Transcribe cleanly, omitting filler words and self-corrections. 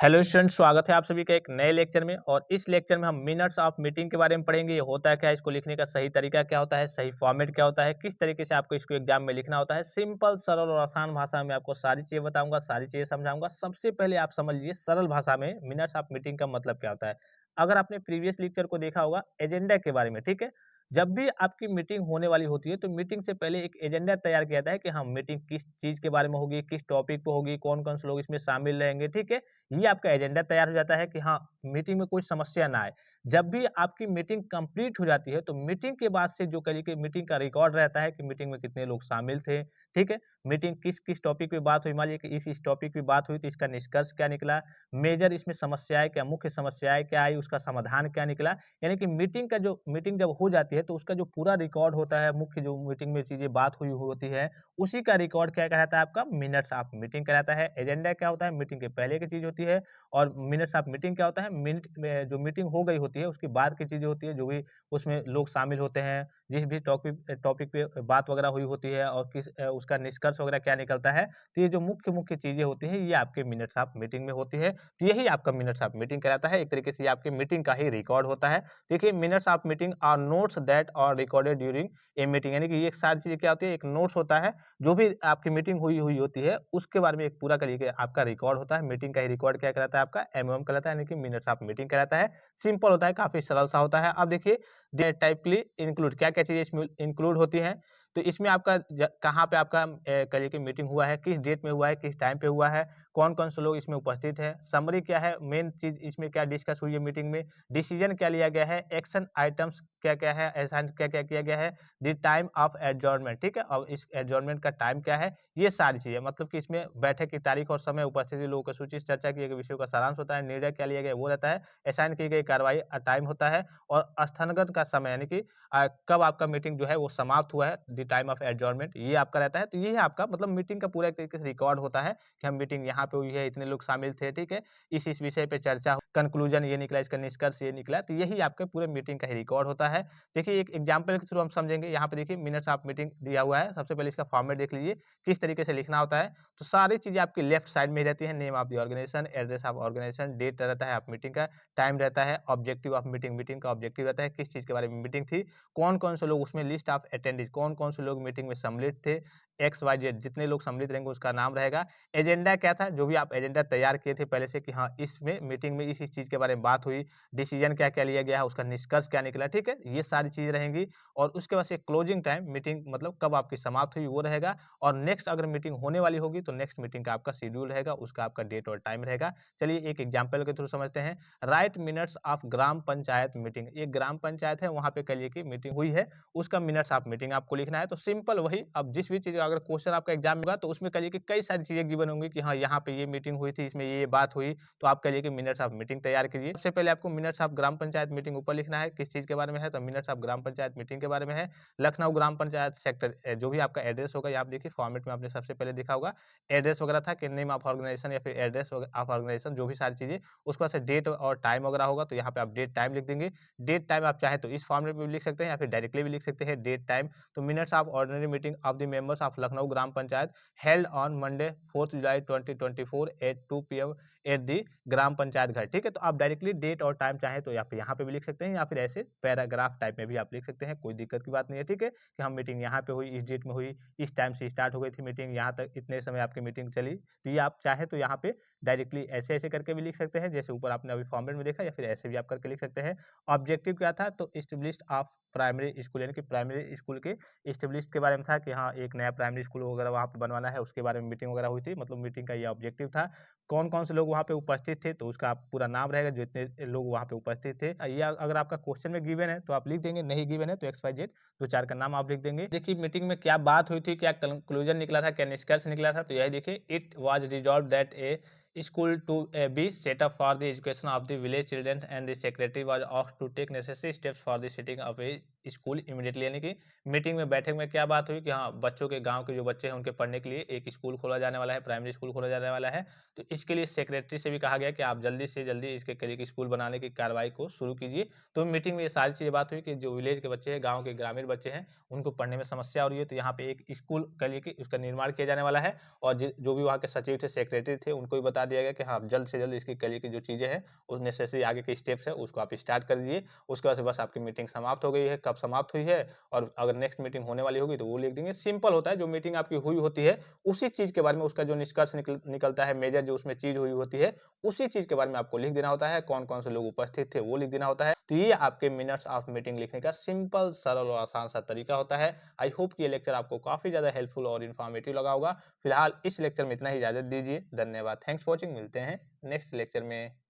Hello student, स्वागत है आप सभी का एक नए लेक्चर में। और इस लेक्चर में हम मिनट्स ऑफ मीटिंग के बारे में पढ़ेंगे। ये होता है क्या, इसको लिखने का सही तरीका क्या होता है, सही फॉर्मेट क्या होता है, किस तरीके से आपको इसको एग्जाम में लिखना होता है। सिंपल, सरल और आसान भाषा में आपको सारी चीजें बताऊंगा, सारी चीजें समझाऊंगा। सबसे पहले आप समझ लीजिए सरल भाषा में मिनट्स ऑफ मीटिंग का मतलब क्या होता है। अगर आपने प्रीवियस लेक्चर को देखा होगा एजेंडा के बारे में, ठीक है। जब भी आपकी मीटिंग होने वाली होती है तो मीटिंग से पहले एक एजेंडा तैयार किया जाता है कि हाँ, मीटिंग किस चीज के बारे में होगी, किस टॉपिक पे होगी, कौन कौन से लोग इसमें शामिल रहेंगे, ठीक है। ये आपका एजेंडा तैयार हो जाता है कि हाँ, मीटिंग में कोई समस्या ना आए। जब भी आपकी मीटिंग कंप्लीट हो जाती है तो मीटिंग के बाद से जो करिए कि मीटिंग का रिकॉर्ड रहता है कि मीटिंग में कितने लोग शामिल थे, ठीक है। मीटिंग किस किस टॉपिक पे बात हुई, मान लीजिए कि इस टॉपिक पे बात हुई तो इसका निष्कर्ष क्या निकला, मेजर इसमें समस्याएं क्या, मुख्य समस्याएं क्या आई, उसका समाधान क्या निकला। यानी कि मीटिंग जब हो जाती है तो उसका जो पूरा रिकॉर्ड होता है, मुख्य जो मीटिंग में चीजें बात हुई होती है, उसी का रिकॉर्ड क्या कहलाता है, आपका मिनट्स ऑफ मीटिंग कहलाता है। एजेंडा क्या होता है, मीटिंग के पहले की चीज होती है। और मिनट्स ऑफ मीटिंग क्या होता है, मिनट में जो मीटिंग हो गई होती है उसके बाद की चीजें होती है, जो भी उसमें लोग शामिल होते हैं, जिस भी टॉपिक टॉपिक पे बात वगैरह हुई होती है और उसका निष्कर्ष वगैरह क्या निकलता है। तो ये जो मुख्य मुख्य चीजें होती हैं ये आपके मिनट्स ऑफ मीटिंग में होती है। तो यही आपका मिनट्स ऑफ मीटिंग कहलाता है। एक तरीके से ये आपके मीटिंग का ही रिकॉर्ड होता है। देखिए, minutes of meeting are notes that are recorded during a meeting. यानी कि ये सारी चीजें क्या होती है, एक नोट्स होता है। जो भी आपकी मीटिंग हुई हुई होती है उसके बारे में एक पूरा करिए आपका रिकॉर्ड होता है। मीटिंग का ही रिकॉर्ड क्या कहलाता है, आपका एमओएम कहलाता है, यानी कि मिनट्स ऑफ मीटिंग कहलाता है। सिंपल होता है, काफी सरल सा होता है। अब देखिए, टाइपली इंक्लूड क्या क्या चीजें इसमें इंक्लूड होती हैं। तो इसमें आपका कहाँ पे आपका करिए कि मीटिंग हुआ है, किस डेट में हुआ है, किस टाइम पे हुआ है, कौन कौन से लोग इसमें उपस्थित है, समरी क्या है, मेन चीज इसमें क्या डिस्कस हुई है मीटिंग में, डिसीजन क्या लिया गया है, एक्शन आइटम्स क्या क्या है, ऐसा क्या क्या किया गया है, द टाइम ऑफ एडजॉर्नमेंट, ठीक है। और इस एडजॉर्नमेंट का टाइम क्या है, ये सारी चीजें मतलब कि इसमें बैठक की तारीख और समय, उपस्थिति लोगों की सूची, चर्चा किए गए विषयों का सारांश होता है, निर्णय क्या लिया गया वो रहता है, असाइन की गई कार्रवाई टाइम होता है, और स्थगन का समय यानी कि कब आपका मीटिंग जो है वो समाप्त हुआ है, द टाइम ऑफ एडजॉर्नमेंट, ये आपका रहता है। तो ये है आपका मतलब मीटिंग का पूरा एक तरीके से रिकॉर्ड होता है कि हम मीटिंग यहाँ पे हुई है, इतने लोग शामिल थे, ठीक है, इस विषय पे चर्चा, कंक्लूजन ये निकला, इसका निष्कर्ष ये निकला। तो यही आपके पूरे मीटिंग का ही रिकॉर्ड होता है। देखिए, एक एग्जाम्पल के थ्रू हम समझेंगे। यहाँ पे देखिए मिनट्स ऑफ मीटिंग दिया हुआ है। सबसे पहले इसका फॉर्मेट देख लीजिए, किस तरीके से लिखना होता है। तो सारी चीजें आपकी लेफ्ट साइड में ही रहती है। Name of the organisation, address of organisation, date रहता है आप मीटिंग का, टाइम रहता है, ऑब्जेक्टिव ऑफ मीटिंग, मीटिंग का ऑब्जेक्टिव रहता है, किस चीज के बारे में मीटिंग थी, कौन कौन से लोग उसमें, लिस्ट ऑफ अटेंडेंस, कौन कौन से लोग मीटिंग में सम्मिलित थे, एक्स वाई जेड जितने लोग सम्मिलित रहेंगे उसका नाम रहेगा। एजेंडा क्या था, जो भी आप एजेंडा तैयार किए थे पहले से कि हाँ, इसमें मीटिंग में इस चीज के बारे में बात हुई, डिसीजन क्या क्या लिया गया है, उसका निष्कर्ष क्या निकला, ठीक है, ये सारी चीजें रहेंगी। और उसके बाद से क्लोजिंग टाइम, मीटिंग मतलब कब आपकी समाप्त हुई वो रहेगा। और नेक्स्ट अगर मीटिंग होने वाली होगी तो नेक्स्ट मीटिंग का आपका शेड्यूल रहेगा, उसका आपका डेट और टाइम रहेगा। चलिए एक एग्जाम्पल के थ्रू समझते हैं। Right minutes of gram panchayat meeting. ये ग्राम पंचायत है, वहां पे कह लिए कि मीटिंग हुई है, उसका मिनट्स ऑफ मीटिंग आपको लिखना है। तो सिंपल वही, अब जिस भी चीज अगर क्वेश्चन आपका एग्जाम में होगा तो उसमें कहिए कि कई सारी चीजें गिवन होंगी कि हाँ, यहाँ पे ये मीटिंग हुई थी, इसमें ये बात हुई, तो आप कहिए कि मिनट्स ऑफ मीटिंग तैयार कीजिए। सबसे पहले आपको minutes of gram panchayat meeting ऊपर लिखना है, किस चीज के बारे में है, तो minutes of gram panchayat meeting के बारे में है। लखनऊ ग्राम पंचायत सेक्टर, जो भी आपका एड्रेस होगा, आप देखिए फॉर्मेट में आपने सबसे पहले देखा होगा एड्रेस वगैरह था कि नेम ऑफ ऑर्गेनाइजेशन या फिर एड्रेस ऑफ ऑर्गेनाइजेशन, जो भी सारी चीजें, उसके बाद से डेट और टाइम वगैरह होगा, तो यहाँ पे आप डेट टाइम लिख देंगे। डेट टाइम आप चाहे तो इस फॉर्मेट में भी लिख सकते हैं या फिर डायरेक्टली भी लिख सकते हैं डेट टाइम। तो minutes of ordinary meeting of the members of Lucknow gram panchayat held on Monday 4 July 2024 at 2 PM at the gram panchayat ghar, ठीक है। तो आप डायरेक्टली डेट और टाइम चाहे तो या फिर यहाँ पे भी लिख सकते हैं या फिर ऐसे पैराग्राफ टाइप में भी आप लिख सकते हैं, कोई दिक्कत की बात नहीं है, ठीक है। कि हम मीटिंग यहाँ पे हुई, इस डेट में हुई, इस टाइम से स्टार्ट हो गई थी मीटिंग, यहाँ तक इतने समय आपकी मीटिंग चली। तो ये आप चाहे तो यहाँ पे डायरेक्टली ऐसे ऐसे करके भी लिख सकते हैं, जैसे ऊपर आपने अभी फॉर्मेट में देखा, या फिर ऐसे भी आप करके लिख सकते हैं। ऑब्जेक्टिव क्या था, तो इस्टेब्लिश्ड ऑफ प्राइमरी स्कूल, यानी कि प्राइमरी स्कूल के इस्टेब्लिश के बारे में था कि हाँ, एक नया प्राइमरी स्कूल वगैरह वहाँ पे बनवाना है, उसके बारे में मीटिंग वगैरह हुई थी। मतलब मीटिंग का ये ऑब्जेक्टिव था। कौन कौन से लोग वहाँ पे उपस्थित थे, तो उसका पूरा नाम रहेगा, जो इतने लोग वहाँ पे उपस्थित थे। ये अगर आपका क्वेश्चन में गिवन है तो आप लिख देंगे, नहीं गिवन है तो एक्स वाई जेड दो चार का नाम आप लिख देंगे। देखिए मीटिंग में क्या बात हुई थी, क्या कंक्लूजन निकला था, क्या निष्कर्ष निकला था। तो यही देखिए, it was resolve that A school to be set up for the education of the village children and the secretary was asked to take necessary steps for the setting of a school immediately. यानी कि meeting में बैठक में क्या बात हुई कि हाँ, बच्चों के गांव के जो बच्चे हैं उनके पढ़ने के लिए एक स्कूल खोला जाने वाला है, प्राइमरी स्कूल खोला जाने वाला है। तो इसके लिए सेक्रेटरी से भी कहा गया कि आप जल्दी से जल्दी इसके लिए एक स्कूल बनाने की कार्रवाई को शुरू कीजिए। तो मीटिंग में ये सारी चीजें बात हुई कि जो विलेज के बच्चे हैं, गाँव के ग्रामीण बच्चे हैं, उनको पढ़ने में समस्या हो रही है, तो यहाँ पे एक स्कूल के लिए कि उसका निर्माण किया जाने वाला है। और जो भी वहाँ के सचिव थे, सेक्रेटरी थे, उनको भी बता बता दिया गया कि हाँ, जल्द से जल्द इसकी कल की जो चीज़ें हैं, उस नेसेसरी आगे के स्टेप्स हैं, उसको आप स्टार्ट कर दीजिए। उसके बाद से बस आपकी मीटिंग समाप्त हो गई है, कब समाप्त हुई है और अगर नेक्स्ट मीटिंग होने वाली होगी तो वो लिख देंगे। सिंपल होता है, जो मीटिंग आपकी हुई होती है, उसी चीज़ के बारे में उसका जो निष्कर्ष निकलता है, मेजर जो उसमें चीज़ हुई होती है, उसी चीज़ के बारे में आपको लिख देना होता है। कौन-कौन से लोग उपस्थित थे, वो लिख देना होता है। तो ये आपके मिनट्स ऑफ मीटिंग लिखने का सिंपल, सरल और आसान सा तरीका होता है। आई होप कि ये लेक्चर आपको काफ़ी ज़्यादा हेल्पफुल और इन्फॉर्मेटिव लगा होगा। फिलहाल इस लेक्चर में इतना ही, इजाज़त दीजिए। धन्यवाद। Thanks for watching. मिलते हैं नेक्स्ट लेक्चर में।